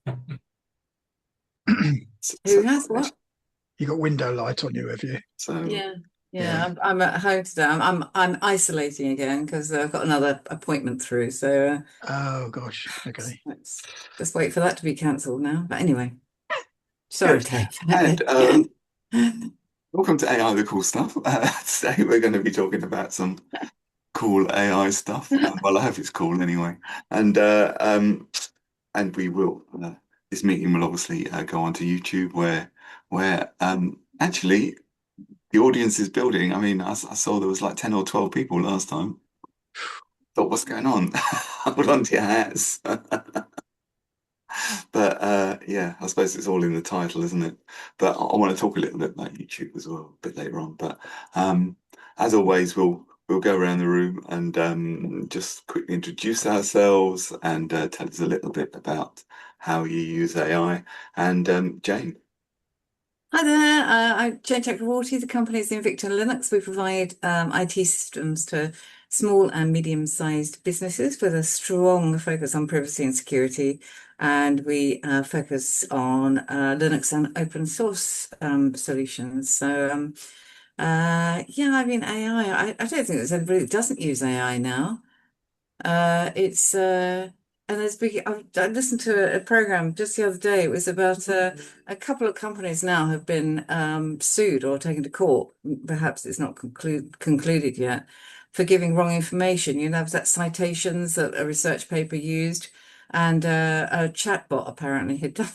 Who has what? You got window light on you, have you? Yeah, Yeah. yeah. I'm at home today. I'm isolating again because I've got another appointment through. So Oh gosh. Okay. let's wait for that to be cancelled now. But anyway, sorry, Good. Dave. And welcome to AI, the cool stuff. Today we're going to be talking about some cool AI stuff. Well, I hope it's cool anyway. And and we will. This meeting will obviously go onto YouTube, where actually the audience is building. I mean, I saw there was like 10 or 12 people last time. Thought, what's going on? Hold on to your hats. But yeah, I suppose it's all in the title, isn't it? But I want to talk a little bit about YouTube as well, a bit later on. But as always, we'll go around the room and just quickly introduce ourselves and tell us a little bit about how you use AI. And Jane. Hi there. I'm Jane Chakravorty. The company is Invicta Linux. We provide IT systems to small and medium-sized businesses with a strong focus on privacy and security. And we focus on Linux and open source solutions. So, yeah, I mean, AI, I don't think there's anybody that doesn't use AI now. It's and there's big. I listened to a program just the other day. It was about a couple of companies now have been sued or taken to court. Perhaps it's not concluded yet for giving wrong information. You know, that citations that a research paper used, and a chatbot apparently had done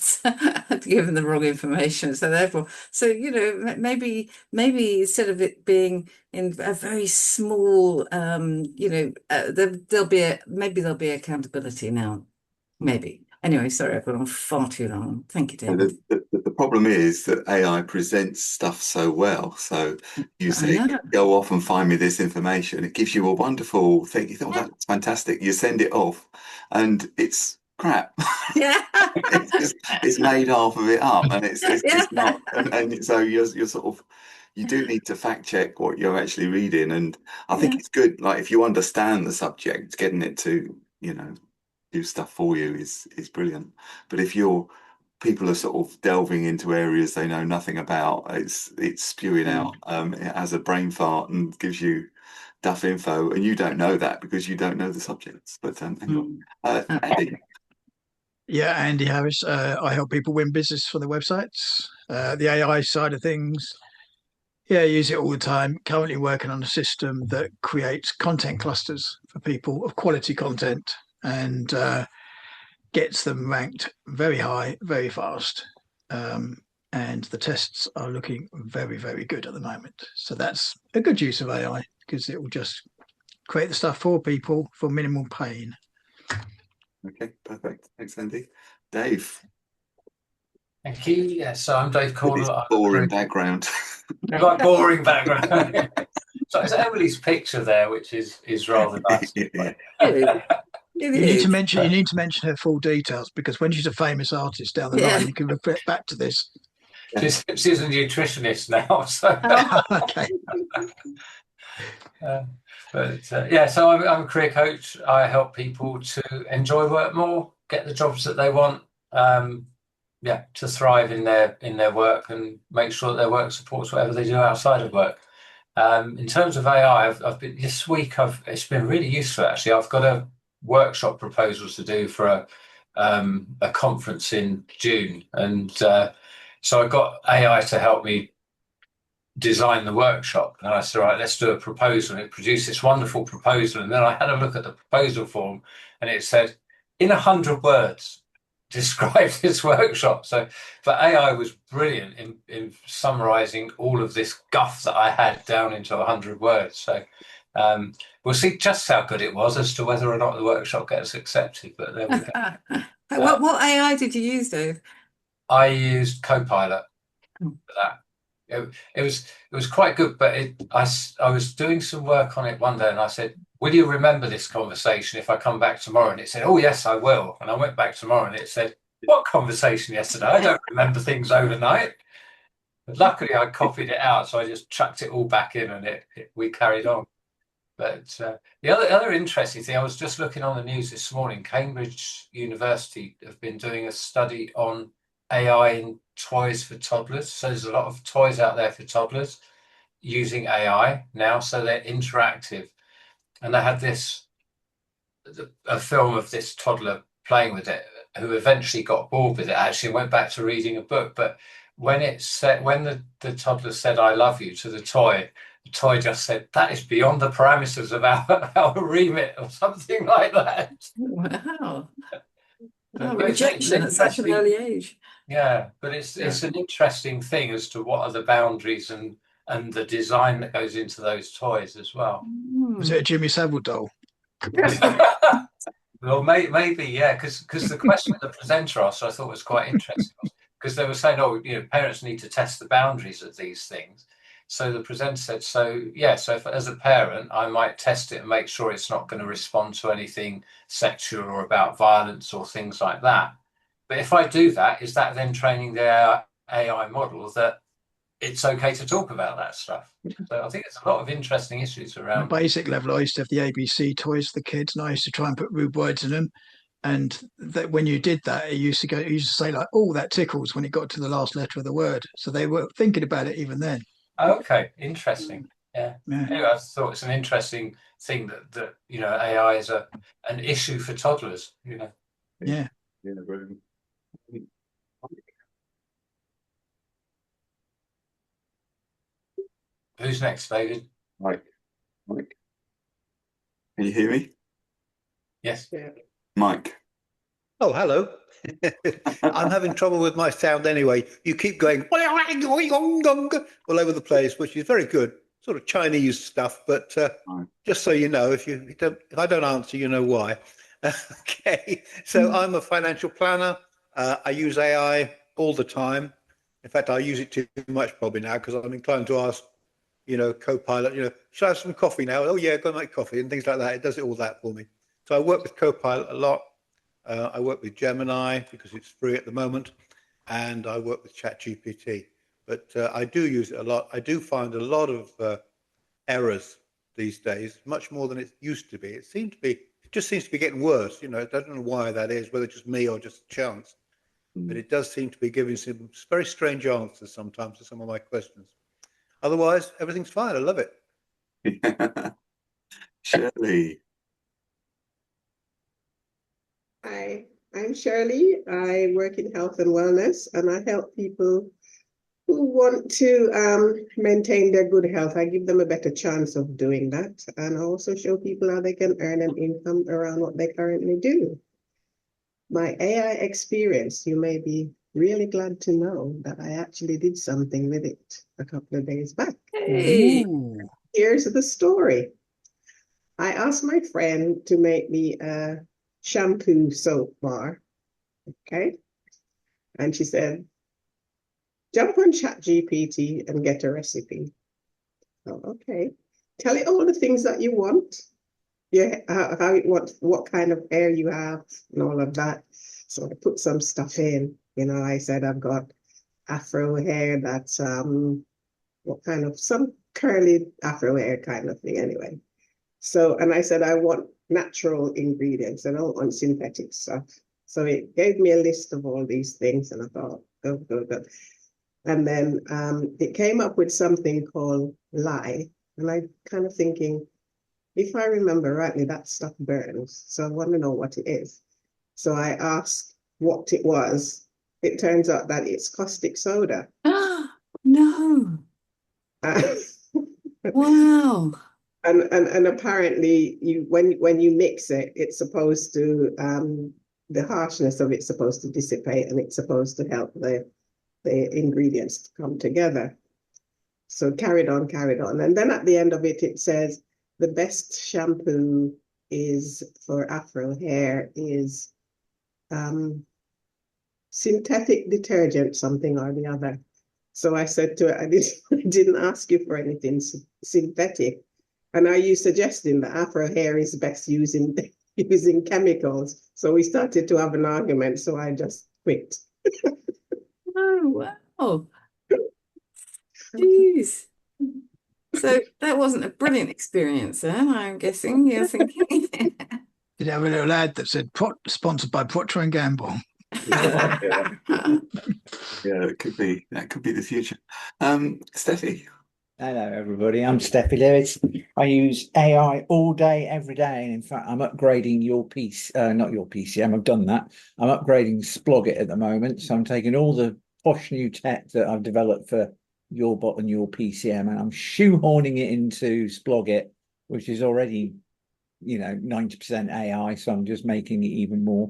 had given the wrong information. So therefore, so you know, maybe instead of it being in a very small, maybe there'll be accountability now. Maybe. Anyway, sorry, I've gone on far too long. Thank you, And David. the problem is that AI presents stuff so well. So you I say, know. go off and find me this information. It gives you a wonderful thing. You think, oh, Yeah. that's fantastic. You send it off and it's crap. Yeah. It's made half of it up and Yeah. it's not. And so you're sort of, you do need to fact check what you're actually reading. And I think Yeah. it's good. Like if you understand the subject, getting it to, do stuff for you is brilliant. But if you're people are sort of delving into areas they know nothing about, it's spewing Mm. out. It has a brain fart and gives you duff info, and you don't know that because you don't know the subjects. But anyway, Mm. Andy. Yeah, Andy Harris. I help people win business for their websites. The AI side of things, yeah, I use it all the time. Currently working on a system that creates content clusters for people of quality content and gets them ranked very high, very fast. Um, and the tests are looking very, very good at the moment. So that's a good use of AI because it will just create the stuff for people for minimal pain. Okay, perfect. Thanks, Andy. Dave, Thank you. Yeah, so I'm Dave with this Cornwell. boring background. Like boring background. So it's Emily's picture there, which is rather nice. Yeah. It is. You need to mention her full details because when she's a famous artist down the Yeah. line, you can refer back to this. She's a nutritionist now, so Oh. Okay. uh, yeah. So I'm a career coach. I help people to enjoy work more, get the jobs that they want. Yeah, to thrive in their work and make sure that their work supports whatever they do outside of work. In terms of AI, I've been this week. It's been really useful actually. I've got a workshop proposals to do for a conference in June, and so I got AI to help me design the workshop. And I said, right, let's do a proposal. And it produced this wonderful proposal. And then I had a look at the proposal form, and it said, in 100 words, describe this workshop. So, but AI was brilliant in summarizing all of this guff that I had down into 100 words. So we'll see just how good it was as to whether or not the workshop gets accepted. But there we go. What AI did you use, Dave? I used Copilot for that. It was quite good, but I was doing some work on it one day, and I said, "Will you remember this conversation if I come back tomorrow?" And it said, "Oh yes, I will." And I went back tomorrow, and it said, "What conversation yesterday? I don't remember things overnight." But luckily, I copied it out, so I just chucked it all back in, and we carried on. But the other interesting thing, I was just looking on the news this morning. Cambridge University have been doing a study on AI in toys for toddlers. So there's a lot of toys out there for toddlers using AI now, so they're interactive. And they had a film of this toddler playing with it, who eventually got bored with it, actually went back to reading a book. But when the toddler said "I love you" to the toy just said, "That is beyond the parameters of our remit," or something like that. Wow. But Rejection at such an early age. Yeah, but it's an interesting thing as to what are the boundaries and the design that goes into those toys as well. Was it a Jimmy Savile doll? Well, maybe, yeah, because the question the presenter asked, I thought was quite interesting, because they were saying, oh, parents need to test the boundaries of these things. So the presenter said, so if, as a parent, I might test it and make sure it's not going to respond to anything sexual or about violence or things like that. But if I do that, is that then training the AI model that it's okay to talk about that stuff? So I think there's a lot of interesting issues around. On a basic level, I used to have the ABC toys for the kids, and I used to try and put rude words in them. And that when you did that, it used to say like, "Oh, that tickles," when it got to the last letter of the word. So they were thinking about it even then. Okay, interesting. Yeah. Anyway, I thought it's an interesting thing that AI is an issue for toddlers. Yeah. Yeah, brilliant. Who's next, David? Mike. Can you hear me? Yes. Yeah. Mike. Oh, hello. I'm having trouble with my sound anyway. You keep going all over the place, which is very good. Sort of Chinese stuff, but just so you know, if I don't answer, you know why. Okay. So I'm a financial planner. I use AI all the time. In fact, I use it too much probably now, because I'm inclined to ask, Copilot, should I have some coffee now? Oh yeah, go make coffee and things like that. It does all that for me. So I work with Copilot a lot. I work with Gemini because it's free at the moment, and I work with ChatGPT. But I do use it a lot. I do find a lot of errors these days, much more than it used to be. It just seems to be getting worse. I don't know why that is, whether it's just me or just chance. But it does seem to be giving some very strange answers sometimes to some of my questions. Otherwise, everything's fine. I love it. Shirley. Hi, I'm Shirley. I work in health and wellness, and I help people who want to maintain their good health. I give them a better chance of doing that, and I also show people how they can earn an income around what they currently do. My AI experience, you may be really glad to know that I actually did something with it a couple of days back. Hey. Ooh. Here's the story. I asked my friend to make me a shampoo soap bar. Okay. And she said, jump on ChatGPT and get a recipe. Oh, okay. Tell it all the things that you want. Yeah, how you want, what kind of hair you have, and all of that. So I put some stuff in. I said I've got Afro hair that's some curly Afro hair kind of thing anyway. So, and I said I want natural ingredients. I don't want synthetic stuff. So it gave me a list of all these things, and I thought, go. And then it came up with something called lye. And I kind of thinking, if I remember rightly, that stuff burns. So I want to know what it is. So I asked what it was. It turns out that it's caustic soda. No. Wow. And apparently when you mix it, it's supposed to the harshness of it's supposed to dissipate, and it's supposed to help the ingredients to come together. So carried on. And then at the end of it, it says the best shampoo is for Afro hair is synthetic detergent, something or the other. So I said to her, I didn't ask you for anything synthetic. And are you suggesting that Afro hair is best using chemicals? So we started to have an argument. So I just quit. Oh, wow. Jeez. So that wasn't a brilliant experience then, I'm guessing you're thinking. Did you have a little ad that said sponsored by Procter and Gamble? Yeah, it could be. That could be the future. Steffi. Hello, everybody. I'm Steffi Lewis. I use AI all day, every day. And in fact, I'm upgrading your PC, not your PCM. I've done that. I'm upgrading Splogit at the moment. So I'm taking all the posh new tech that I've developed for your bot and your PCM, and I'm shoehorning it into Splogit, which is already, 90% AI. So I'm just making it even more.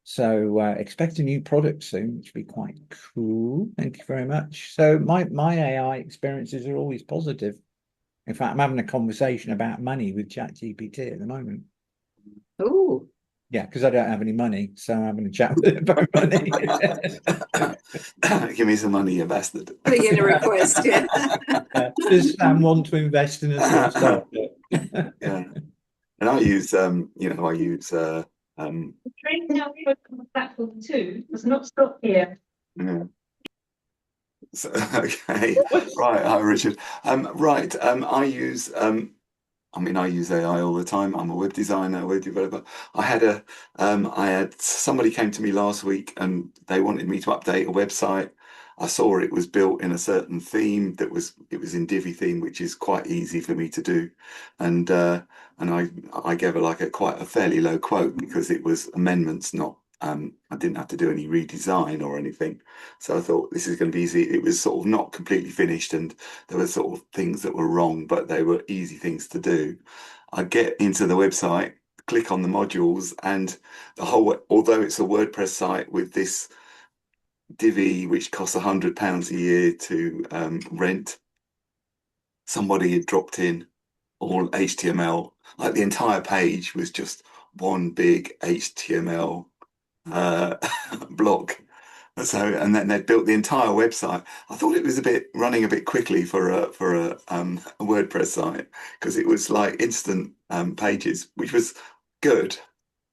So expect a new product soon, which will be quite cool. Thank you very much. So my AI experiences are always positive. In fact, I'm having a conversation about money with ChatGPT at the moment. Oh, Yeah, because I don't have any money, so I'm having a chat with it about money. Give me some money, you bastard. putting in a request, yeah. Does Sam want to invest in a startup? Yeah, and I use Train now on the platform too does not stop here. yeah. So, okay, right. Hi, Richard. Right. I use AI all the time. I'm a web designer, web developer. I had somebody came to me last week and they wanted me to update a website. I saw it was built in a certain theme it was in Divi theme, which is quite easy for me to do, and I gave her quite a fairly low quote because it was amendments, not I didn't have to do any redesign or anything. So I thought this is going to be easy. It was sort of not completely finished, and there were sort of things that were wrong, but they were easy things to do. I get into the website, click on the modules, and although it's a WordPress site with this Divi, which costs £100 a year to rent, somebody had dropped in all HTML. Like the entire page was just one big HTML block. So, and then they built the entire website. I thought it was running a bit quickly for a WordPress site because it was like instant pages, which was good.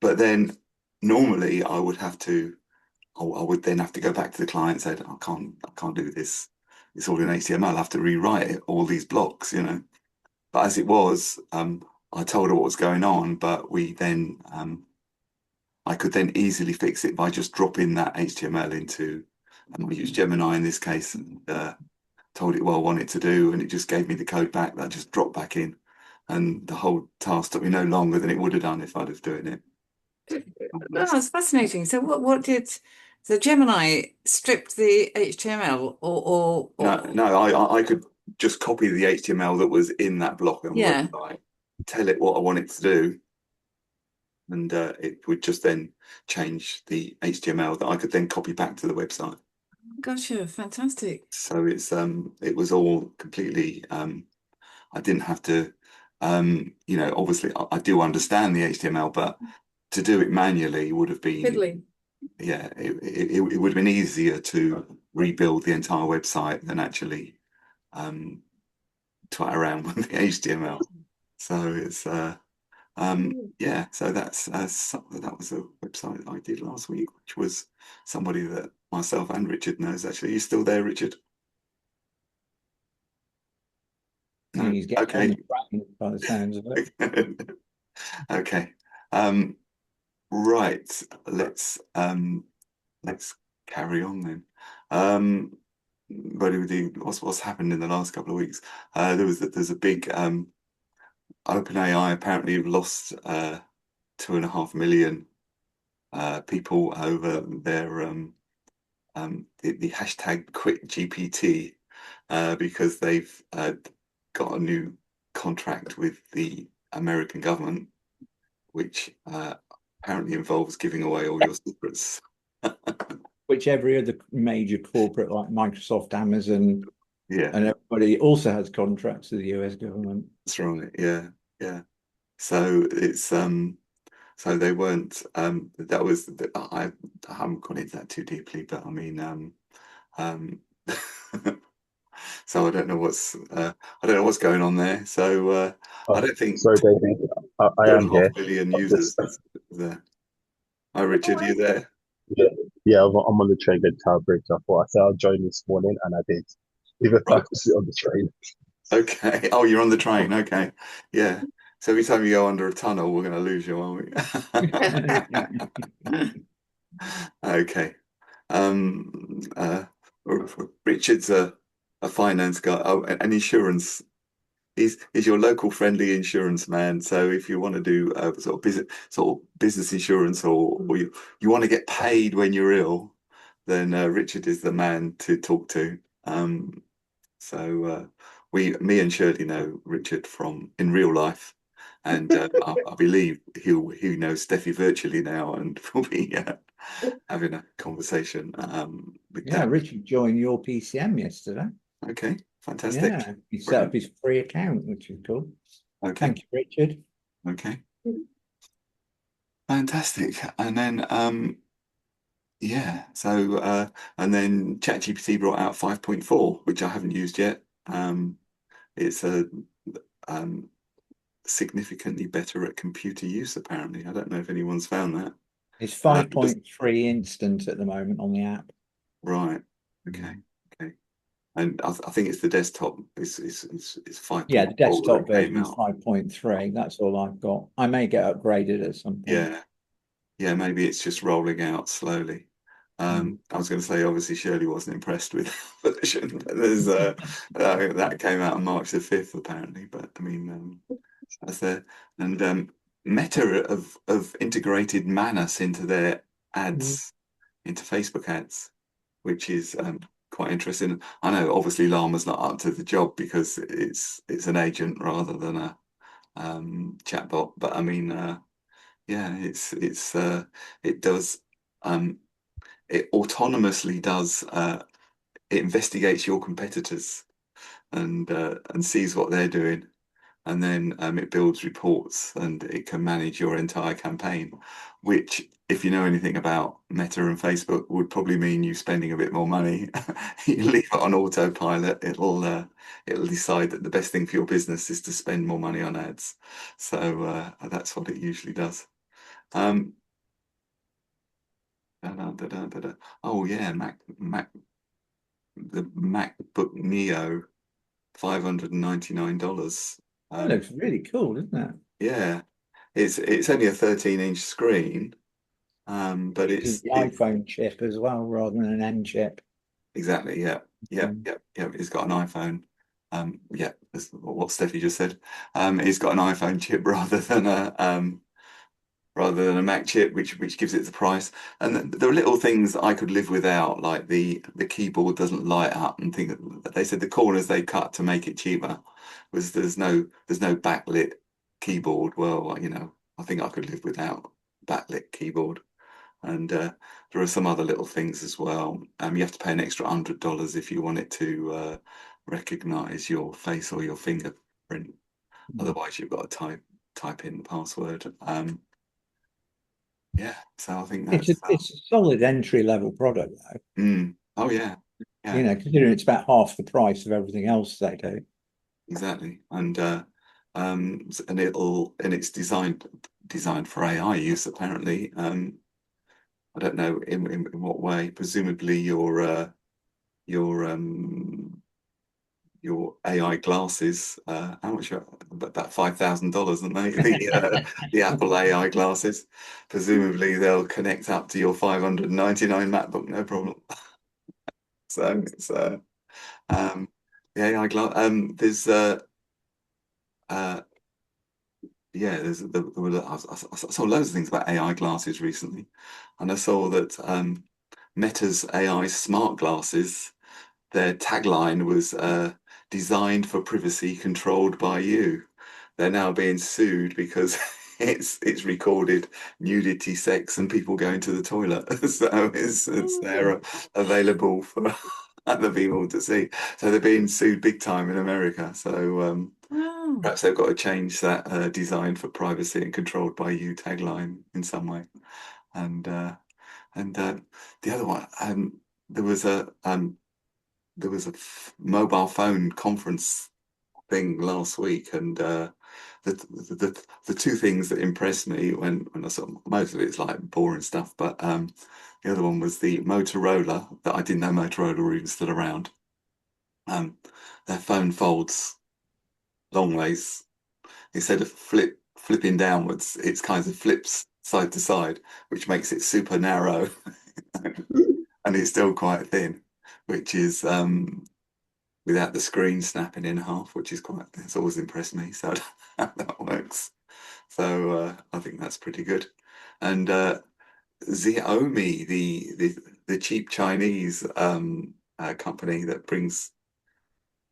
But then normally I would then have to go back to the client and say, I can't do this. It's all in HTML. I'll have to rewrite it, all these blocks, But as it was, I told her what was going on, but I could then easily fix it by just dropping that HTML into, I used Gemini in this case, and told it what I wanted to do, and it just gave me the code back that just dropped back in. And the whole task took me no longer than it would have done if I'd have doing it. Oh, that's fascinating. So what did the Gemini stripped the HTML or No, I could just copy the HTML that was in that block on the website, tell it what I wanted to do, and it would just then change the HTML that I could then copy back to the website. Gotcha, fantastic. So it was all completely I didn't have to obviously I do understand the HTML, but to do it manually would have been Fiddly. Yeah, it would have been easier to rebuild the entire website than actually twat around with the HTML. So it's yeah, so that was a website that I did last week, which was somebody that myself and Richard knows. Actually, you still there, Richard? No. He's getting Okay. by the sounds of it. Okay. Right. Let's carry on then. What's happened in the last couple of weeks? There's a big OpenAI apparently lost 2.5 million people over their the hashtag quit GPT because they've got a new contract with the American government, which apparently involves giving away all your secrets. Which every other major corporate like Microsoft, Amazon, Yeah, and everybody also has contracts with the US government. that's right. Yeah, yeah. So it's so they weren't that was I haven't gone into that too deeply, but I mean so I don't know what's going on there. So I don't think sorry, David. I am here. 2.5 million users there. Hi, Richard, you there? Yeah, I'm on the train going to Tower Bridge. I thought I'll join this morning, and I did. Even if I have to sit on the train. Okay. Oh, you're on the train. Okay. Yeah. So every time you go under a tunnel, we're going to lose you, aren't we? Okay. Uh, Richard's a finance guy. Oh, an insurance. He's your local friendly insurance man. So if you want to do sort of business insurance, or you want to get paid when you're ill, then Richard is the man to talk to. So me and Shirley know Richard from in real life, and I believe he knows Steffi virtually now, and we'll be having a conversation with Yeah, Dan. Richard joined your PCM yesterday. Okay, fantastic. Yeah, he set up his free account, which is cool. Okay, Thank you, Richard. okay, fantastic. And then yeah, so and then ChatGPT brought out 5.4, which I haven't used yet. It's a significantly better at computer use, apparently. I don't know if anyone's found that. It's 5.3 instant at the moment on the app. Right. Okay. Okay. And I think it's the desktop. It's 5. Yeah, the desktop version is 5.3. That's all I've got. I may get upgraded at some point. Yeah. Yeah, maybe it's just rolling out slowly. I was going to say, obviously, Shirley wasn't impressed with the version. There's that came out on March the 5th, apparently. But I mean, that's there. And Meta have integrated Manus into their ads, into Facebook ads, which is quite interesting. I know, obviously, Llama's not up to the job because it's an agent rather than a chatbot. But I mean, yeah, it does it autonomously does it investigates your competitors and sees what they're doing, and then it builds reports and it can manage your entire campaign, which, if you know anything about Meta and Facebook, would probably mean you spending a bit more money. You leave it on autopilot, it'll decide that the best thing for your business is to spend more money on ads. So that's what it usually does. Oh yeah, the MacBook Neo, $599. That looks really cool, doesn't it? Yeah, it's only a 13-inch screen, but it's the iPhone chip as well, rather than an M chip. Exactly. Yeah. It's got an iPhone. Yeah, that's what Steffi just said. It's got an iPhone chip rather than a Mac chip, which gives it the price. And there are little things that I could live without, like the keyboard doesn't light up, and things. They said the corners they cut to make it cheaper was there's no backlit keyboard. Well, I think I could live without backlit keyboard. And there are some other little things as well. You have to pay an extra $100 if you want it to recognize your face or your fingerprint. Otherwise, you've got to type in the password. Yeah, so I think that's it's a solid entry level product, though. Oh yeah. Considering it's about half the price of everything else they do. Exactly, and it's designed for AI use, apparently. I don't know in what way. Presumably your AI glasses, how much? About $5,000, aren't they? The Apple AI glasses. Presumably they'll connect up to your $599 MacBook, no problem. So it's the AI glass. I saw loads of things about AI glasses recently, and I saw that Meta's AI smart glasses, their tagline was designed for privacy, controlled by you. They're now being sued because it's recorded nudity, sex, and people going to the toilet. So it's there available for other people to see. So they're being sued big time in America. So perhaps they've got to change that designed for privacy and controlled by you tagline in some way. And the other one, there was a mobile phone conference thing last week, and the two things that impressed me when I saw, most of it's like boring stuff, but the other one was the Motorola, that I didn't know Motorola were even still around. Their phone folds long ways. Instead of flipping downwards, it's kind of flips side to side, which makes it super narrow, and it's still quite thin, which is without the screen snapping in half, which is it's always impressed me. So how that works. So I think that's pretty good. And Xiaomi, the cheap Chinese company that brings,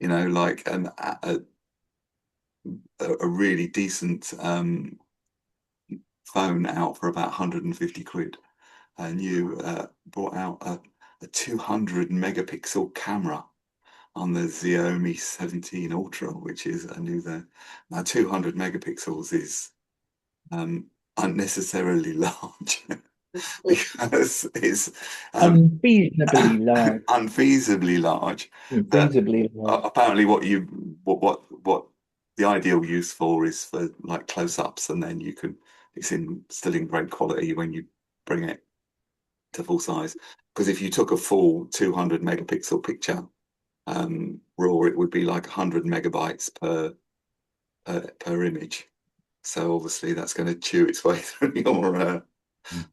like a really decent phone out for about 150 quid, and you brought out a 200 megapixel camera on the Xiaomi 17 Ultra, which is a new there. Now 200 megapixels is unnecessarily large. Because it's unfeasibly large. unfeasibly large. Unfeasibly large. Apparently, what the ideal use for is for like close-ups, and then it's still in great quality when you bring it to full size. Because if you took a full 200 megapixel picture raw, it would be like 100 megabytes per image. So obviously that's going to chew its way through your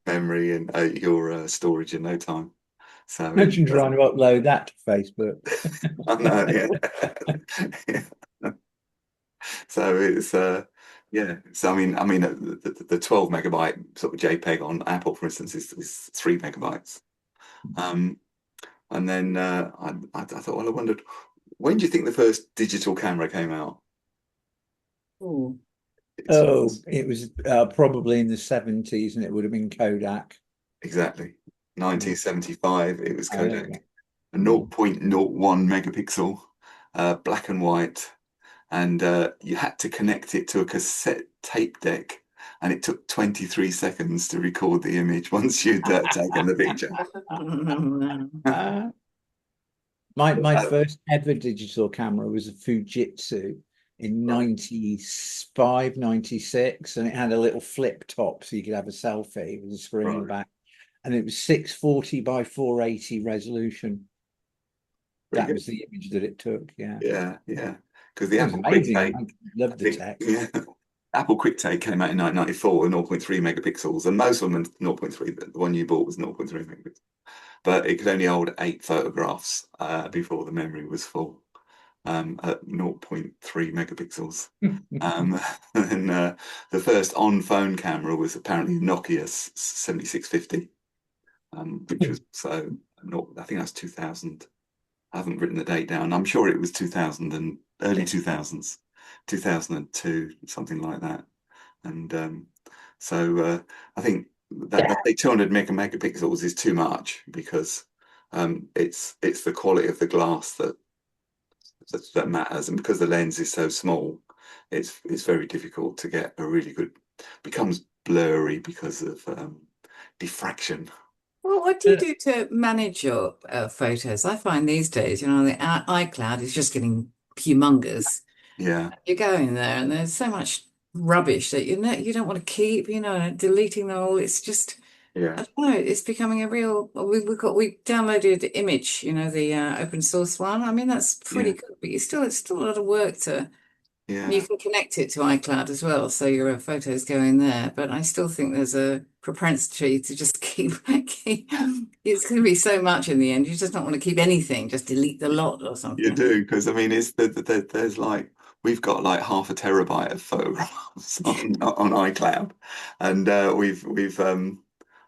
memory and your storage in no time. So imagine trying to upload that to Facebook. I know, yeah. So it's yeah. So I mean, the 12 megabyte sort of JPEG on Apple, for instance, is 3 megabytes. And then I thought, well, I wondered, when do you think the first digital camera came out? Oh, It was probably in the 70s, and it would have been Kodak. Exactly. 1975, it was Kodak. yeah. A 0.01 megapixel, black and white. And you had to connect it to a cassette tape deck. And it took 23 seconds to record the image once you'd taken the picture. My first ever digital camera was a Fujitsu in 95, 96, and it had a little flip top so you could have a selfie with a screen in the back. And it was 640 by 480 resolution. That was the image that it took. Yeah. Yeah. Because the Apple amazing. QuickTake, I loved the tech. Yeah. Apple QuickTake came out in 1994 with 0.3 megapixels, and most of them are 0.3, but the one you bought was 0.3 megapixels. But it could only hold 8 photographs before the memory was full at 0.3 megapixels. And the first on-phone camera was apparently Nokia 7650, which was I think that's 2000. I haven't written the date down. I'm sure it was 2000 and early 2000s, 2002, something like that. And so I think that 200 megapixels is too much, because it's the quality of the glass that matters, and because the lens is so small, it's very difficult to get a really good. Becomes blurry because of diffraction. Well, what do you do to manage your photos? I find these days, the iCloud is just getting humongous. Yeah. You go in there and there's so much rubbish that you don't want to keep, deleting them all. It's just, I don't know, it's becoming a real. We downloaded Image, the open source one. I mean, that's pretty good, but it's still a lot of work to. Yeah. You can connect it to iCloud as well, so your photos go in there. But I still think there's a propensity to just keep. It's going to be so much in the end. You just don't want to keep anything. Just delete the lot or something. You do, because I mean, there's like, we've got like 0.5 terabyte of photographs on iCloud, and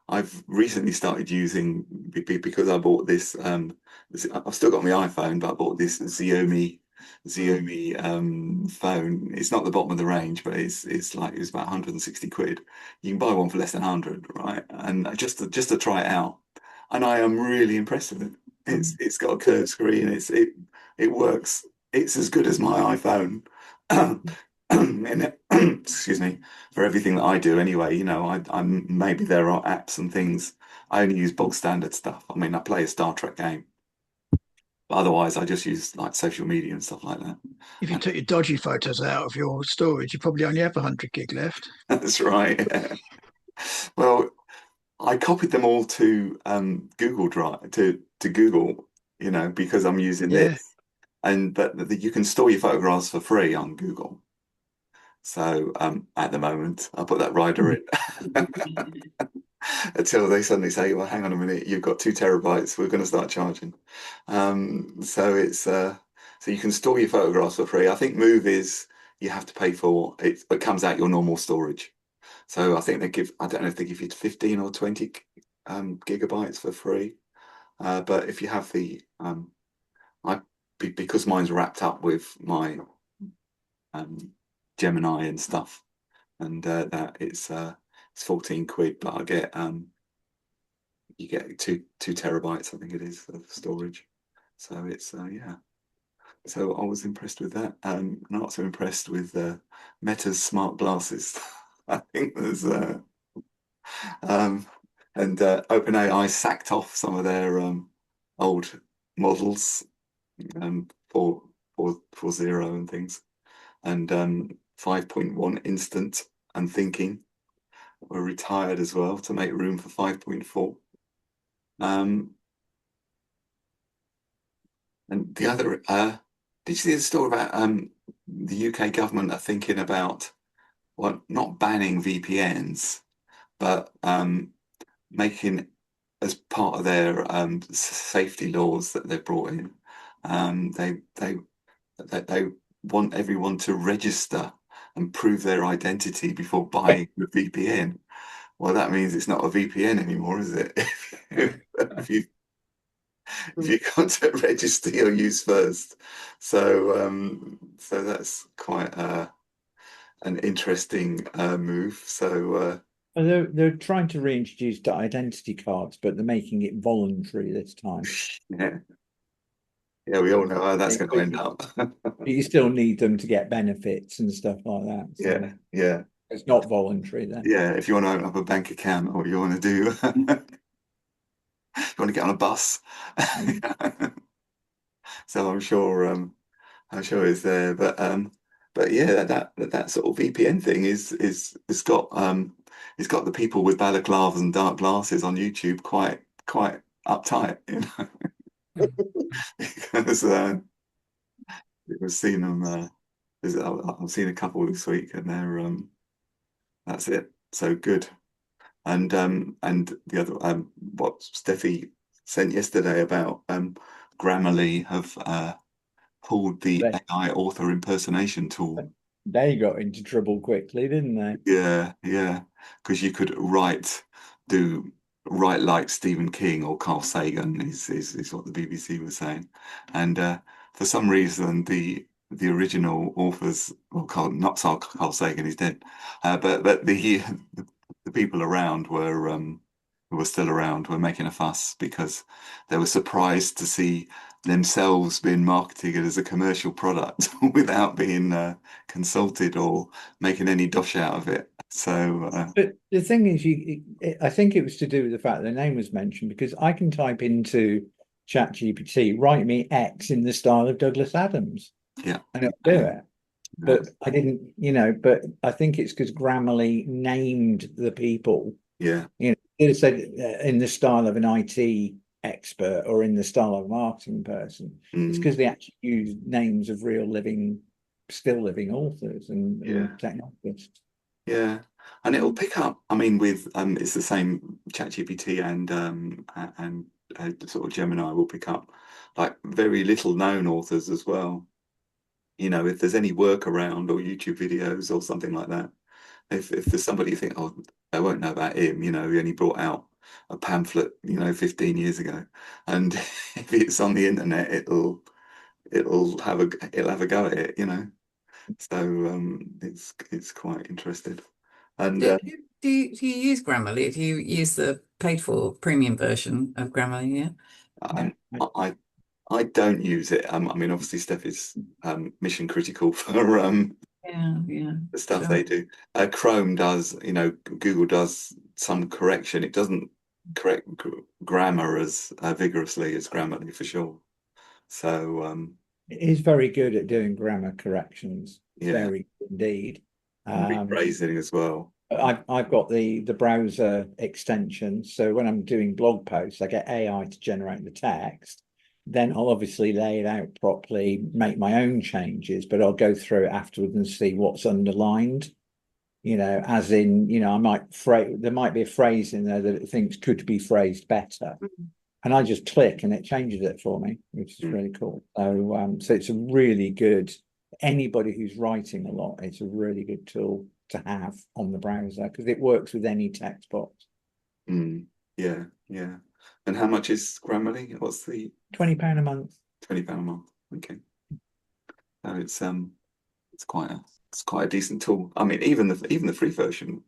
I've recently started using, because I bought this. I've still got my iPhone, but I bought this Xiaomi phone. It's not the bottom of the range, but it's about 160 quid. You can buy one for less than 100, right? And just to try it out, and I am really impressed with it. It's got a curved screen. It works. It's as good as my iPhone. And excuse me, for everything that I do anyway. I'm maybe there are apps and things. I only use bog standard stuff. I mean, I play a Star Trek game. But otherwise, I just use like social media and stuff like that. If you took your dodgy photos out of your storage, you probably only have 100 gig left. That's right. Yeah. Well, I copied them all to Google Drive, to Google, because I'm using this. but you can store your photographs for free on Google. So at the moment, I'll put that rider in until they suddenly say, "Well, hang on a minute, you've got 2 terabytes. We're going to start charging." So it's so you can store your photographs for free. I think Move is you have to pay for it. It comes out your normal storage. So I think they give. I don't know if they give you 15 or 20 gigabytes for free. But if you have the because mine's wrapped up with my Gemini and stuff, and that it's 14 quid, but I get you get 2 terabytes, I think it is, of storage. So it's yeah. So I was impressed with that. Not so impressed with Meta's smart glasses. I think there's and OpenAI sacked off some of their old models, 4.0 and things, and 5.1 instant and thinking were retired as well to make room for 5.4. And the other, did you see the story about the UK government are thinking about, well, not banning VPNs, but making, as part of their safety laws that they've brought in, they want everyone to register and prove their identity before buying the VPN. Well, that means it's not a VPN anymore, is it? if you got to register your use first. So so that's quite an interesting move. So they're trying to reintroduce the identity cards, but they're making it voluntary this time. yeah, we all know how that's going to end up. But you still need them to get benefits and stuff like that. So yeah. it's not voluntary then. Yeah, if you want to open up a bank account, or you want to do, you want to get on a bus. So I'm sure it's there, but yeah, that sort of VPN thing it's got the people with balaclavas and dark glasses on YouTube quite uptight, you know, because we've seen them. I've seen a couple this week, and they're that's it. So good. And the other what Steffi sent yesterday about Grammarly have pulled the AI author impersonation tool. They got into trouble quickly, didn't they? Yeah, because you could write like Stephen King or Carl Sagan is what the BBC was saying, and for some reason the original authors, well, not Carl Sagan, he's dead, but the people around who were still around were making a fuss because they were surprised to see themselves being marketed as a commercial product without being consulted or making any dosh out of it. So, but the thing is, I think it was to do with the fact the name was mentioned, because I can type into ChatGPT, write me X in the style of Douglas Adams, yeah, and it'll do it. But I didn't, but I think it's because Grammarly named the people. Yeah. It said in the style of an IT expert or in the style of a marketing person. It's because they actually use names of real still living authors and technologists. Yeah. And it'll pick up, I mean, with it's the same ChatGPT and sort of Gemini will pick up like very little known authors as well. If there's any work around or YouTube videos or something like that, if there's somebody you think, oh, I won't know about him, he only brought out a pamphlet, 15 years ago, and if it's on the internet, it'll have a go at it, So it's quite interesting. And do you use Grammarly? Do you use the paid for premium version of Grammarly? Yeah. I don't use it. I mean, obviously, Steph is mission critical for the stuff they do. Chrome does, Google does some correction. It doesn't correct grammar as vigorously as Grammarly, for sure. So it is very good at doing grammar corrections. Yeah. Very good indeed. Rephrasing as well. I've got the browser extension, so when I'm doing blog posts, I get AI to generate the text, then I'll obviously lay it out properly, make my own changes, but I'll go through it afterwards and see what's underlined. As in, I might there might be a phrase in there that it thinks could be phrased better. And I just click and it changes it for me, which is really cool. So it's a really good, anybody who's writing a lot, it's a really good tool to have on the browser because it works with any text box. Yeah. And how much is Grammarly? What's the £20 a month? £20 a month. Okay. So it's quite a decent tool. I mean, even the free version,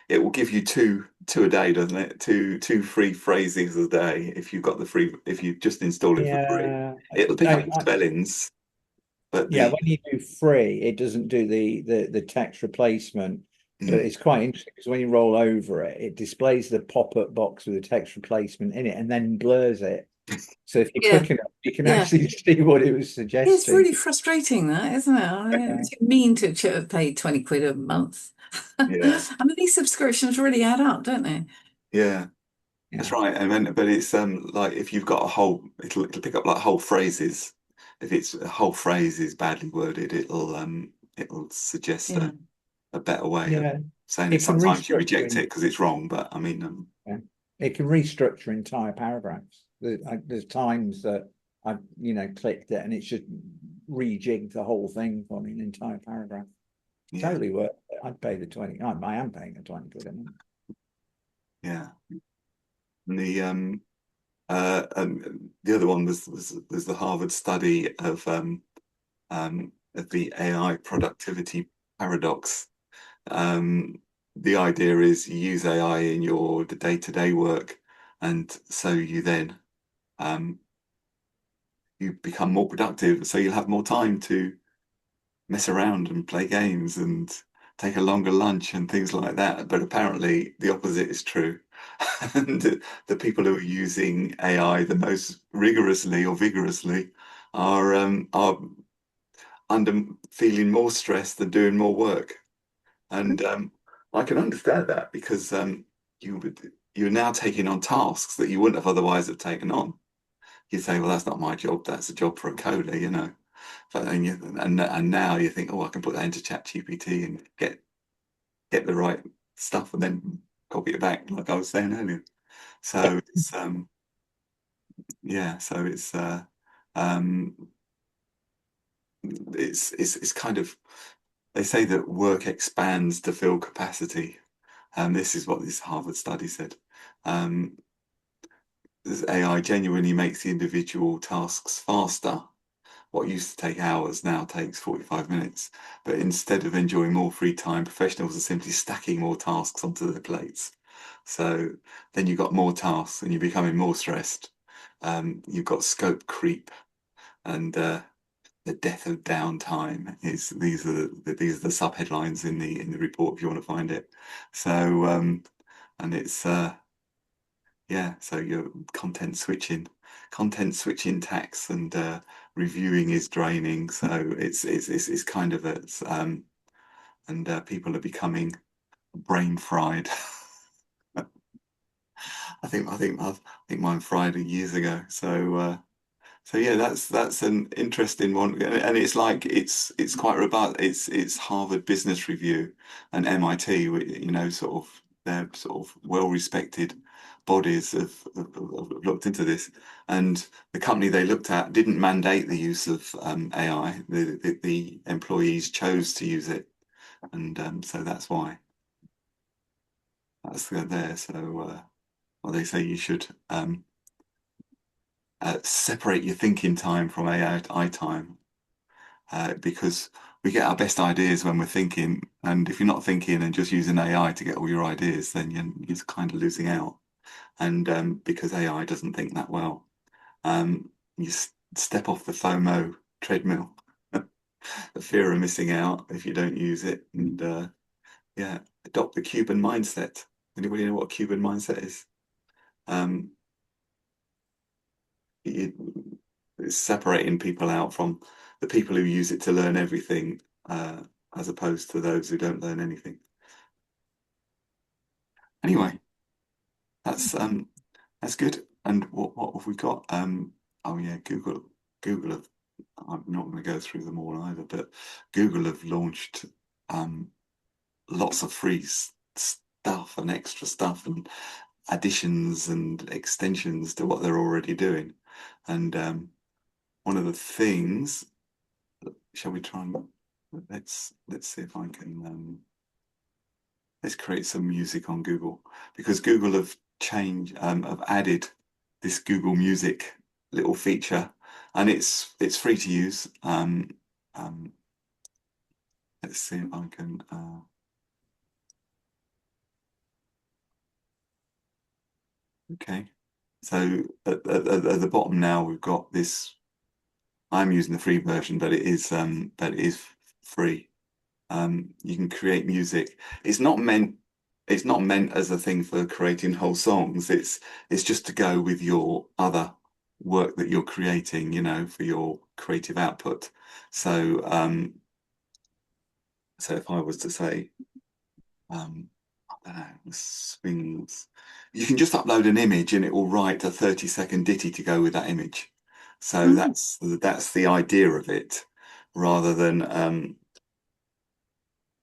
it will give you two a day, doesn't it? Two free phrases a day if you've got the free. If you just install it for free, it'll pick up the spellings. But when you do free, it doesn't do the text replacement. But it's quite interesting because when you roll over it, it displays the pop-up box with the text replacement in it and then blurs it. So if you click it, you can actually see what it was suggesting. It's really frustrating, that, isn't it? I mean, it's mean to have paid 20 quid a month. Yeah. I mean, these subscriptions really add up, don't they? Yeah. That's right. And then, but it's like if you've got a whole, it'll pick up like whole phrases. If it's a whole phrase is badly worded, it'll suggest a better way of saying it. Sometimes you reject it because it's wrong, but I mean, it can restructure entire paragraphs. There's times that I've clicked it and it's just rejigged the whole thing for me, an entire paragraph. Totally worth it. I'd pay the 20. I am paying the 20 quid a month. Yeah. And the other one was the Harvard study of the AI productivity paradox. The idea is you use AI in your day-to-day work, and so you then you become more productive. So you'll have more time to mess around and play games and take a longer lunch and things like that. But apparently the opposite is true. And the people who are using AI the most rigorously or vigorously are under feeling more stressed than doing more work. And I can understand that because you're now taking on tasks that you wouldn't have otherwise have taken on. You say, well, that's not my job. That's a job for a coder, But and now you think, oh, I can put that into ChatGPT and get the right stuff and then copy it back, like I was saying earlier. So it's so it's kind of, they say that work expands to fill capacity. This is what this Harvard study said. This AI genuinely makes the individual tasks faster. What used to take hours now takes 45 minutes. But instead of enjoying more free time, professionals are simply stacking more tasks onto their plates. So then you've got more tasks and you're becoming more stressed. You've got scope creep, and the death of downtime is these are the subheadlines in the report if you want to find it. So and it's so your content switching tax and reviewing is draining. So it's kind of and people are becoming brain fried. I think mine fried years ago. So yeah, that's an interesting one, and it's like it's quite robust. It's Harvard Business Review and MIT, sort of they're sort of well-respected bodies have looked into this, and the company they looked at didn't mandate the use of AI. The employees chose to use it, and so that's why that's there. So well, they say you should separate your thinking time from AI time, because we get our best ideas when we're thinking, and if you're not thinking and just using AI to get all your ideas, then you're kind of losing out. And because AI doesn't think that well, you step off the FOMO treadmill, the fear of missing out if you don't use it, and adopt the Cuban mindset. Anybody know what a Cuban mindset is? It's separating people out from the people who use it to learn everything, as opposed to those who don't learn anything. Anyway, that's good. And what have we got? oh yeah, Google have, I'm not going to go through them all either, but Google have launched lots of free stuff and extra stuff and additions and extensions to what they're already doing. And one of the things, shall we try and let's see if I can let's create some music on Google, because Google have have added this Google Music little feature, and it's free to use. Let's see if I can okay, so at the bottom now we've got this. I'm using the free version, but it is free. You can create music. It's not meant as a thing for creating whole songs. It's just to go with your other work that you're creating, you know, for your creative output. So so if I was to say I don't know, swings, you can just upload an image and it will write a 30-second ditty to go with that image. So that's the idea of it, rather than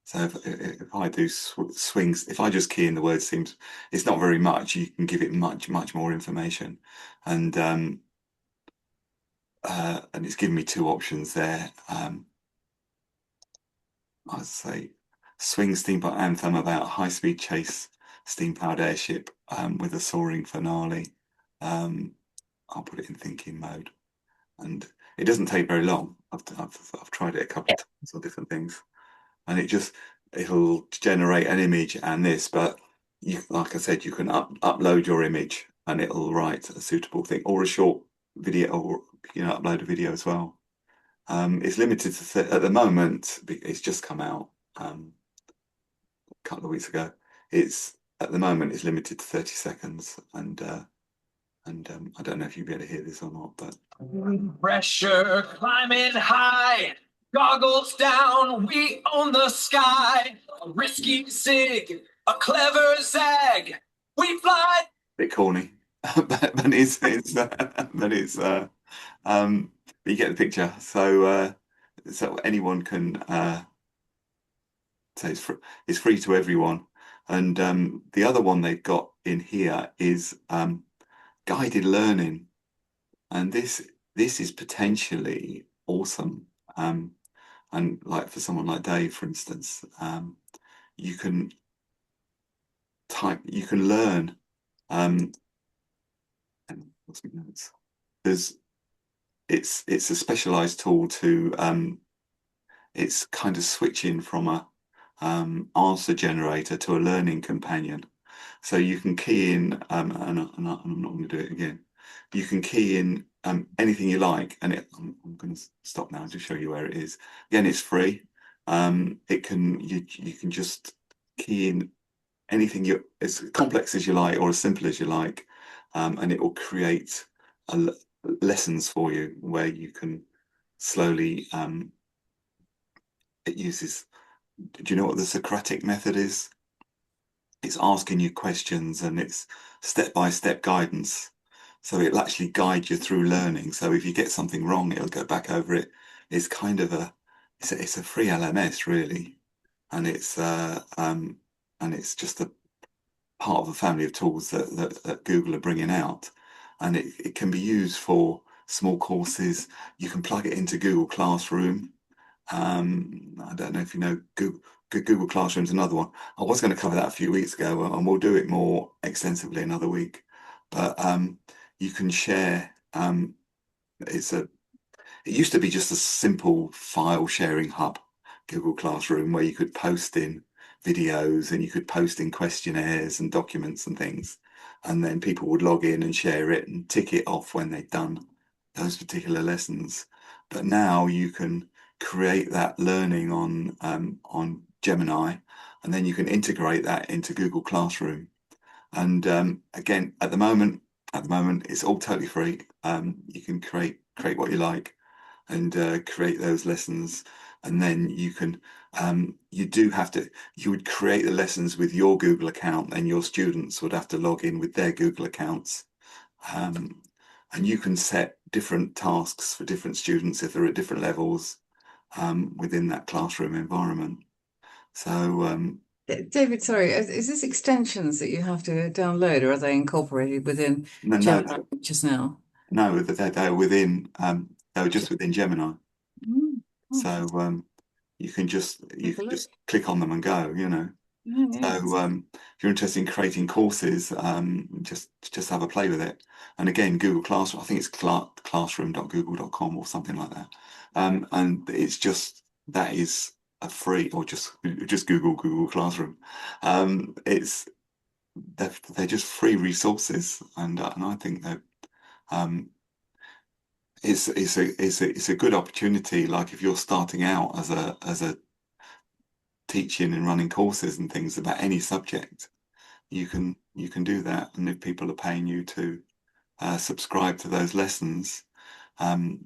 so if I do swings, if I just key in the word seems, it's not very much. You can give it much more information, and it's given me two options there. I'd say swing steamboat anthem about a high-speed chase steam-powered airship with a soaring finale. I'll put it in thinking mode, and it doesn't take very long. I've tried it a couple of times on different things, and it'll generate an image and this, but you, like I said, you can upload your image and it'll write a suitable thing, or a short video, or upload a video as well. It's limited to at the moment. It's just come out a couple of weeks ago. At the moment it's limited to 30 seconds, and I don't know if you'll be able to hear this or not, but pressure climbing high, goggles down, we own the sky. A risky zig, a clever zag, we fly. Bit corny, but it's but you get the picture. So so anyone can so it's free to everyone. And the other one they've got in here is guided learning, and this is potentially awesome. And like for someone like Dave, for instance, you can learn. And what's my notes? It's a specialized tool to it's kind of switching from a answer generator to a learning companion. So you can key in, and I'm not going to do it again. You can key in anything you like, and I'm going to stop now to show you where it is. Again, it's free. You can just key in anything as complex as you like or as simple as you like, and it will create lessons for you where you can slowly. It uses. Do you know what the Socratic method is? It's asking you questions, and it's step-by-step guidance. So it'll actually guide you through learning. So if you get something wrong, it'll go back over it. It's kind of it's a free LMS really, and it's just a part of a family of tools that Google are bringing out, and it can be used for small courses. You can plug it into Google Classroom. I don't know if you know Google Classroom is another one. I was going to cover that a few weeks ago, and we'll do it more extensively another week. But you can share. It used to be just a simple file sharing hub, Google Classroom, where you could post in videos and you could post in questionnaires and documents and things, and then people would log in and share it and tick it off when they'd done those particular lessons. But now you can create that learning on Gemini, and then you can integrate that into Google Classroom. And again, at the moment it's all totally free. You can create what you like and create those lessons, and then you can you would create the lessons with your Google account, and your students would have to log in with their Google accounts, and you can set different tasks for different students if they're at different levels within that classroom environment. So David, sorry, is this extensions that you have to download, or are they incorporated within no, Gemini just now? no, they're within they were just within Gemini. Mm. Oh, So you can just click on them and go, you know. yeah. So if you're interested in creating courses, just have a play with it. And again, Google Classroom, I think it's classroom.google.com or something like that. And it's just, that is a free, or just Google Classroom. They're just free resources, and I think that it's a good opportunity. Like if you're starting out as a teaching and running courses and things about any subject, you can do that. And if people are paying you to subscribe to those lessons,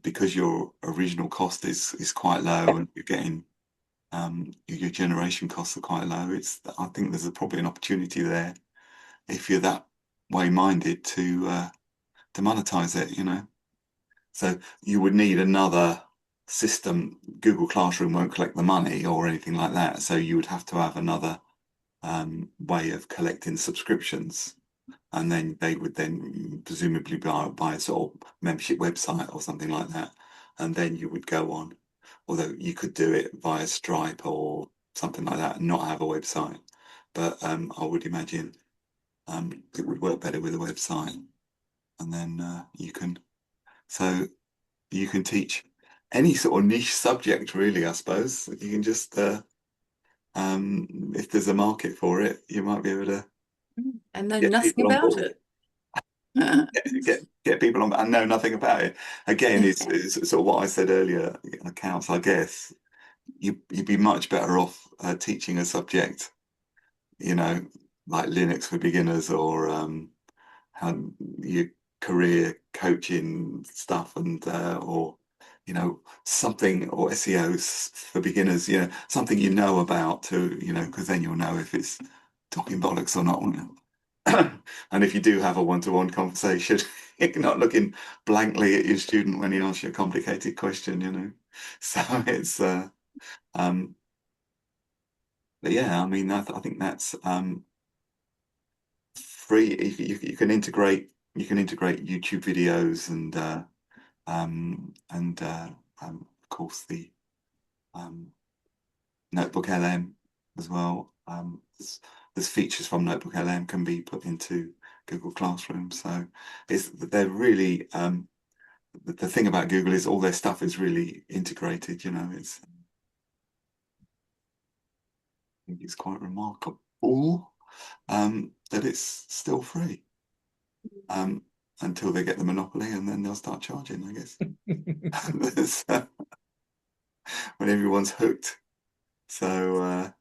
because your original cost is quite low, and you're getting your generation costs are quite low, I think there's probably an opportunity there, if you're that way minded, to monetize it, you know. So you would need another system. Google Classroom won't collect the money or anything like that, so you would have to have another way of collecting subscriptions, and then they would then presumably buy a sort of membership website or something like that, and then you would go on. Although you could do it via Stripe or something like that and not have a website, but I would imagine it would work better with a website, and then you can teach any sort of niche subject, really. I suppose you can just if there's a market for it, you might be able to and know nothing about it. Get people on and know nothing about it. Again, it's sort of what I said earlier. Accounts, I guess you'd be much better off teaching a subject, you know, like Linux for beginners, or how your career coaching stuff, and or you know, something, or SEO for beginners, you know, something you know about, to, you know, because then you'll know if it's talking bollocks or not, won't you? And if you do have a one-to-one conversation, you're not looking blankly at your student when he asks you a complicated question, you know. So it's but yeah, I mean, I think that's free. You can integrate YouTube videos, and of course the Notebook LM as well. There's features from Notebook LM can be put into Google Classroom. So they're really the thing about Google is all their stuff is really integrated. You know, I think it's quite remarkable that it's still free until they get the monopoly, and then they'll start charging, I guess. When everyone's hooked. So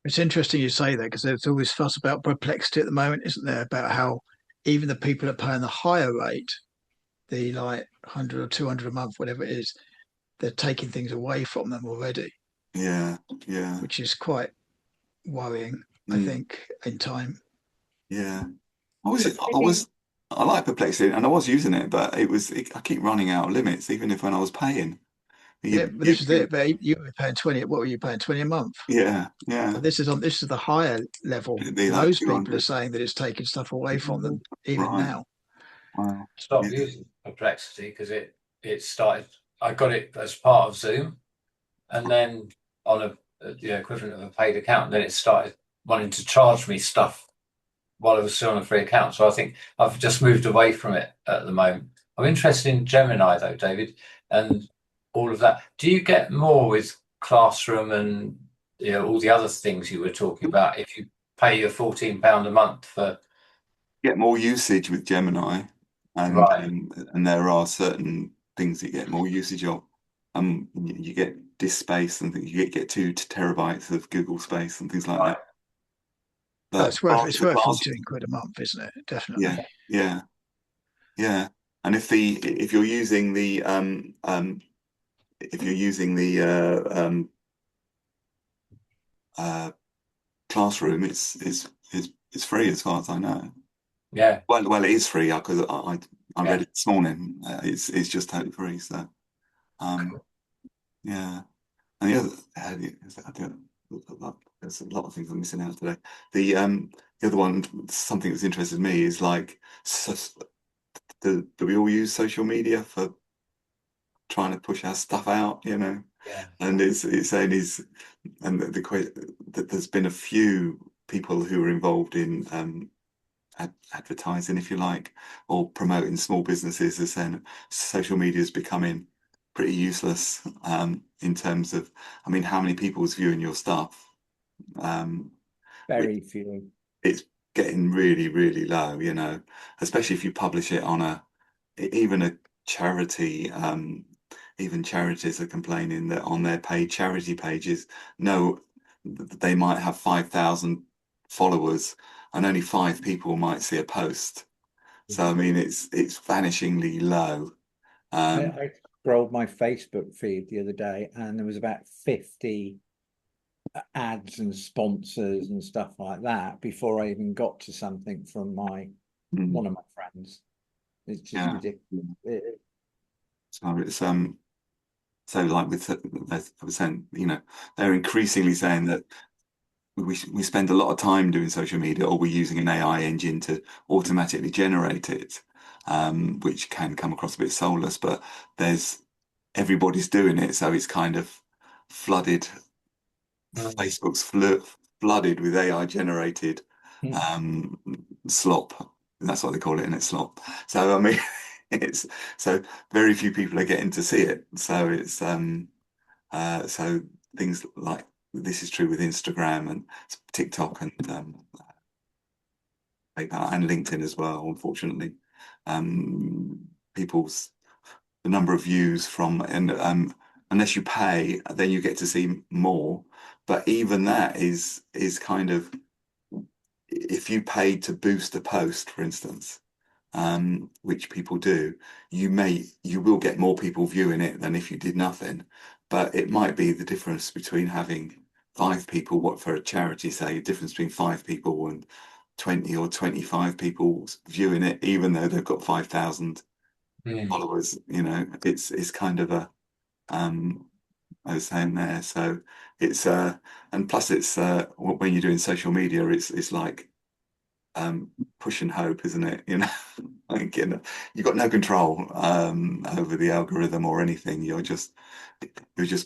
it's interesting you say that, because there's always fuss about Perplexity at the moment, isn't there? About how even the people that pay on the higher rate, the like 100 or 200 a month, whatever it is, they're taking things away from them already. Yeah. Which is quite worrying, I think, in time. Yeah. I like Perplexity, and I was using it, but I keep running out of limits, even if when I was paying. But this is it. But you were paying 20. What were you paying? 20 a month? Yeah. So this is the higher level. Those people are saying that it's taking stuff away from them even now. Wow. Stopped using Perplexity because it started. I got it as part of Zoom, and then on the equivalent of a paid account, then it started wanting to charge me stuff while I was still on a free account. So I think I've just moved away from it at the moment. I'm interested in Gemini though, David, and all of that. Do you get more with Classroom and all the other things you were talking about if you pay your £14 a month for? Get more usage with Gemini, and right. And there are certain things that you get more usage of. You get disk space, and you get 2 terabytes of Google space and things like that. But it's worth 14 quid a month, isn't it? Definitely. Yeah. And if you're using the Classroom, it's free as far as I know. Yeah. Well, it is free because I read it this morning. It's just totally free. So, yeah. And the other, there's a lot of things I'm missing out today. The other one, something that's interested me is like, do we all use social media for trying to push our stuff out? You know, and it's saying and that there's been a few people who are involved in advertising, if you like, or promoting small businesses, as saying social media is becoming pretty useless in terms of, I mean, how many people's viewing your stuff? Very few. It's getting really, really low, you know, especially if you publish it on even a charity. Even charities are complaining that on their paid charity pages, no, they might have 5,000 followers and only 5 people might see a post. So I mean, it's vanishingly low. I scrolled my Facebook feed the other day, and there was about 50 ads and sponsors and stuff like that before I even got to something from one of my friends. It's just ridiculous. So it's so like I was saying, you know, they're increasingly saying that we spend a lot of time doing social media, or we're using an AI engine to automatically generate it, which can come across a bit soulless, but everybody's doing it, so it's kind of flooded. Facebook's flooded with AI generated slop. That's what they call it, and it's slop. So I mean, so very few people are getting to see it. So it's so things like this is true with Instagram and TikTok and LinkedIn as well. Unfortunately, the number of views from unless you pay, then you get to see more. But even that is kind of, if you paid to boost a post, for instance, which people do, you will get more people viewing it than if you did nothing. But it might be the difference between having 5 people, what for a charity, say, the difference between 5 people and 20 or 25 people viewing it, even though they've got 5,000 followers. You know, it's kind of a I was saying there. So it's and plus it's when you're doing social media, it's like push and hope, isn't it? You know, like, you know, you've got no control over the algorithm or anything. You're just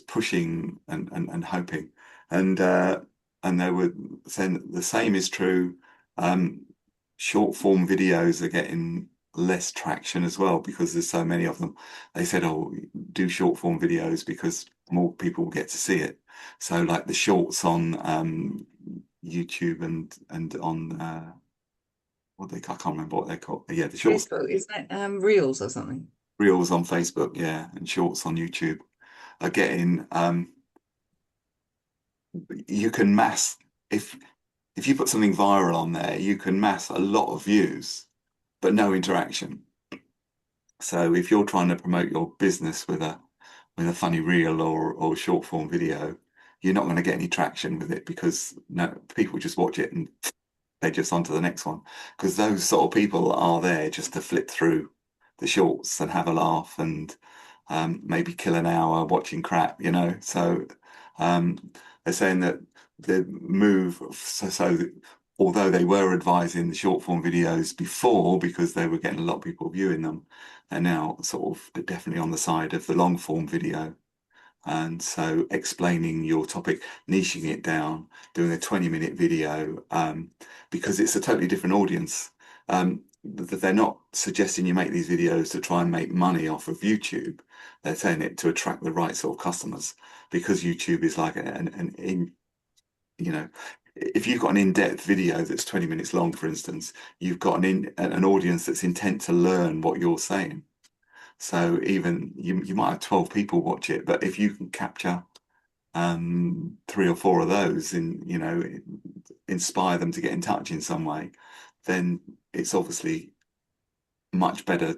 pushing and hoping. And they were saying that the same is true. Short form videos are getting less traction as well because there's so many of them. They said, oh, do short form videos because more people will get to see it. So like the shorts on YouTube and on I can't remember what they're called. Yeah, the shorts. Facebook, isn't it Reels or something? Reels on Facebook, yeah, and shorts on YouTube are getting you can mass, if you put something viral on there, you can mass a lot of views but no interaction. So if you're trying to promote your business with a funny reel or short form video, you're not going to get any traction with it because people just watch it and they're just on to the next one, because those sort of people are there just to flip through the shorts and have a laugh and maybe kill an hour watching crap, you know. So they're saying that the move, so although they were advising the short form videos before because they were getting a lot of people viewing them, they're now sort of definitely on the side of the long form video. And so explaining your topic, niching it down, doing a 20-minute video, because it's a totally different audience. They're not suggesting you make these videos to try and make money off of YouTube. They're saying it to attract the right sort of customers, because YouTube is like you know, if you've got an in-depth video that's 20 minutes long, for instance, you've got an audience that's intent to learn what you're saying. So even you might have 12 people watch it, but if you can capture 3 or 4 of those and, you know, inspire them to get in touch in some way, then it's obviously much better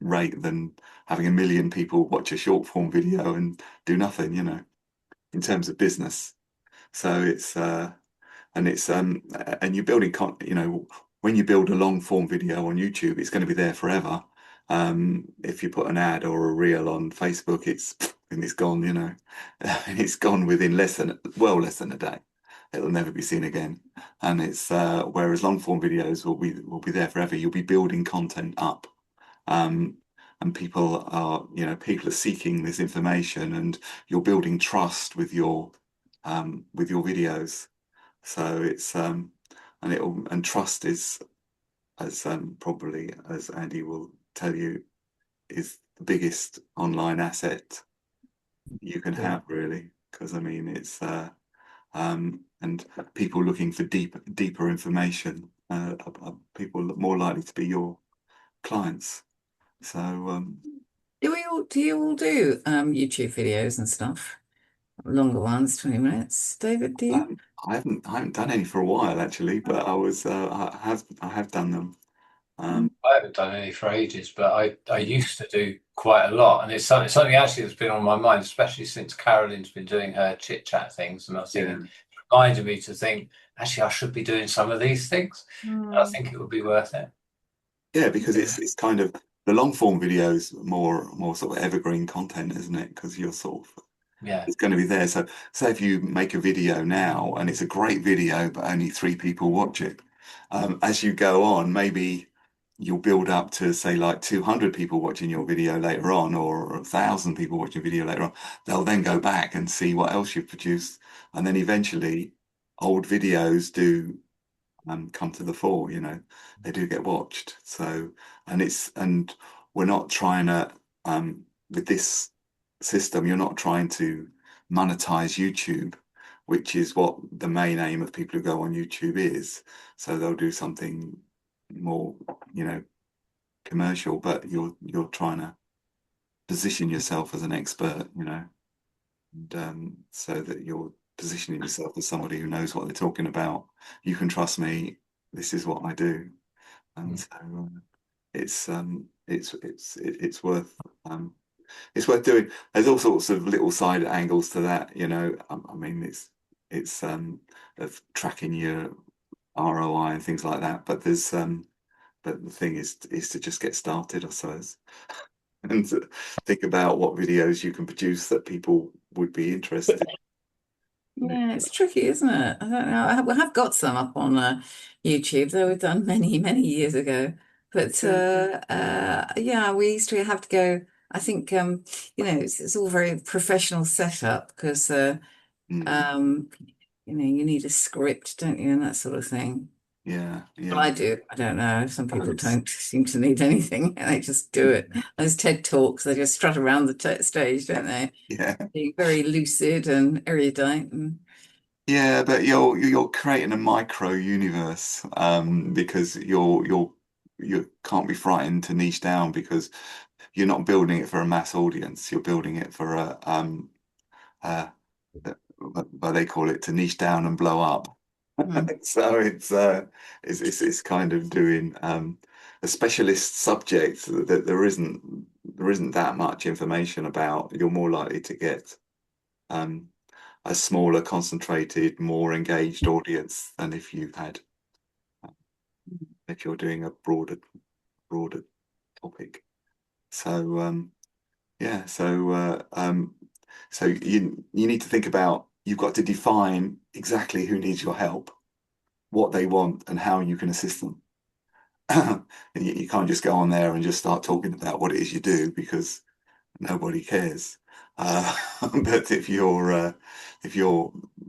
rate than having 1 million people watch a short form video and do nothing, you know, in terms of business. So it's and you're building you know, when you build a long form video on YouTube, it's going to be there forever. If you put an ad or a reel on Facebook, it's gone, you know, it's gone within less than a day. It'll never be seen again. And it's whereas long form videos will be there forever. You'll be building content up. And people are seeking this information, and you're building trust with your videos. So it's and trust is, as probably as Andy will tell you, is the biggest online asset you can have, really, because I mean it's and people looking for deeper information, people more likely to be your clients. So Do you all do YouTube videos and stuff? Longer ones, 20 minutes. David, do you? I haven't done any for a while, actually, but I have done them. I haven't done any for ages, but I used to do quite a lot, and it's something actually that's been on my mind, especially since Caroline's been doing her chit chat things, and I think it reminded me to think, actually, I should be doing some of these things. I think it would be worth it. Yeah, because it's kind of the long form videos more sort of evergreen content, isn't it? Because you're sort of it's going to be there. So say if you make a video now and it's a great video, but only 3 people watch it, as you go on, maybe you'll build up to say like 200 people watching your video later on, or 1,000 people watching your video later on. They'll then go back and see what else you've produced, and then eventually old videos do come to the fore. You know, they do get watched. So and we're not trying to with this system, you're not trying to monetize YouTube, which is what the main aim of people who go on YouTube is. So they'll do something more, you know, commercial, but you're trying to position yourself as an expert, you know, and so that you're positioning yourself as somebody who knows what they're talking about. You can trust me. This is what I do, and so it's worth doing. There's all sorts of little side angles to that, you know. I mean, it's of tracking your ROI and things like that. But there's but the thing is to just get started, I suppose, and to think about what videos you can produce that people would be interested in. Yeah, it's tricky, isn't it? I don't know. I have got some up on YouTube, though we've done many, many years ago. But yeah, we used to have to go. I think you know, it's all very professional setup because you know, you need a script, don't you, and that sort of thing. Yeah, Well, I do. I don't know. Some people don't seem to need anything. They just do it. Those TED Talks, they just strut around the stage, don't they? Yeah. Being very lucid and erudite. Yeah, but you're creating a micro universe because you can't be frightened to niche down, because you're not building it for a mass audience. You're building it for what they call it, to niche down and blow up. So it's kind of doing a specialist subject that there isn't that much information about. You're more likely to get a smaller, concentrated, more engaged audience than if you've had if you're doing a broader topic. So yeah, so you need to think about, you've got to define exactly who needs your help, what they want, and how you can assist them. You can't just go on there and just start talking about what it is you do, because nobody cares. But if you're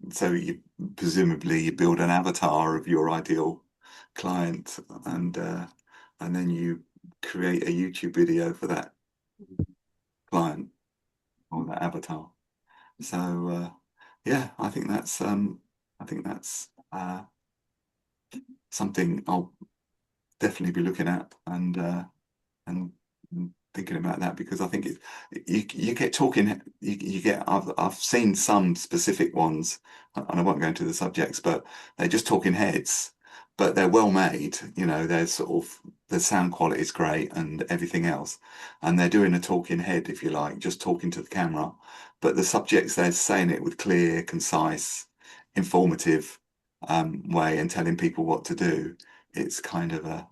so you presumably you build an avatar of your ideal client, and then you create a YouTube video for that client or that avatar. So yeah, I think that's something I'll definitely be looking at and thinking about that, because I think you get talking, you get I've seen some specific ones, and I won't go into the subjects, but they're just talking heads, but they're well made, you know. They're sort of, the sound quality is great and everything else, and they're doing a talking head, if you like, just talking to the camera, but the subjects, they're saying it with clear, concise, informative way, and telling people what to do. It's kind of a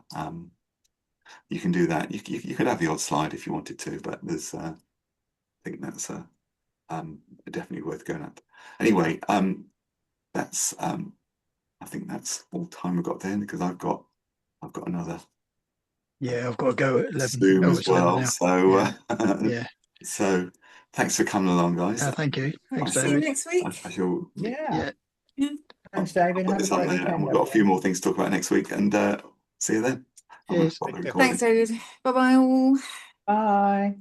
you can do that. You could have the odd slide if you wanted to, but there's I think that's definitely worth going up. Anyway, that's I think that's all the time we've got then, because I've got another Yeah, I've got to go at 11. Zoom Oh, as it's 11 well. now. So Yeah. so thanks for coming along, guys. Thank you. Thanks, See you David. next week. I shall Yeah. Yeah. Thanks, David. put Have a this on great there, and weekend. we've got a few more things to talk about next week, and see you then. I'm gonna Cheers. stop the Take care. recording. Thanks, David. Bye bye all. Bye.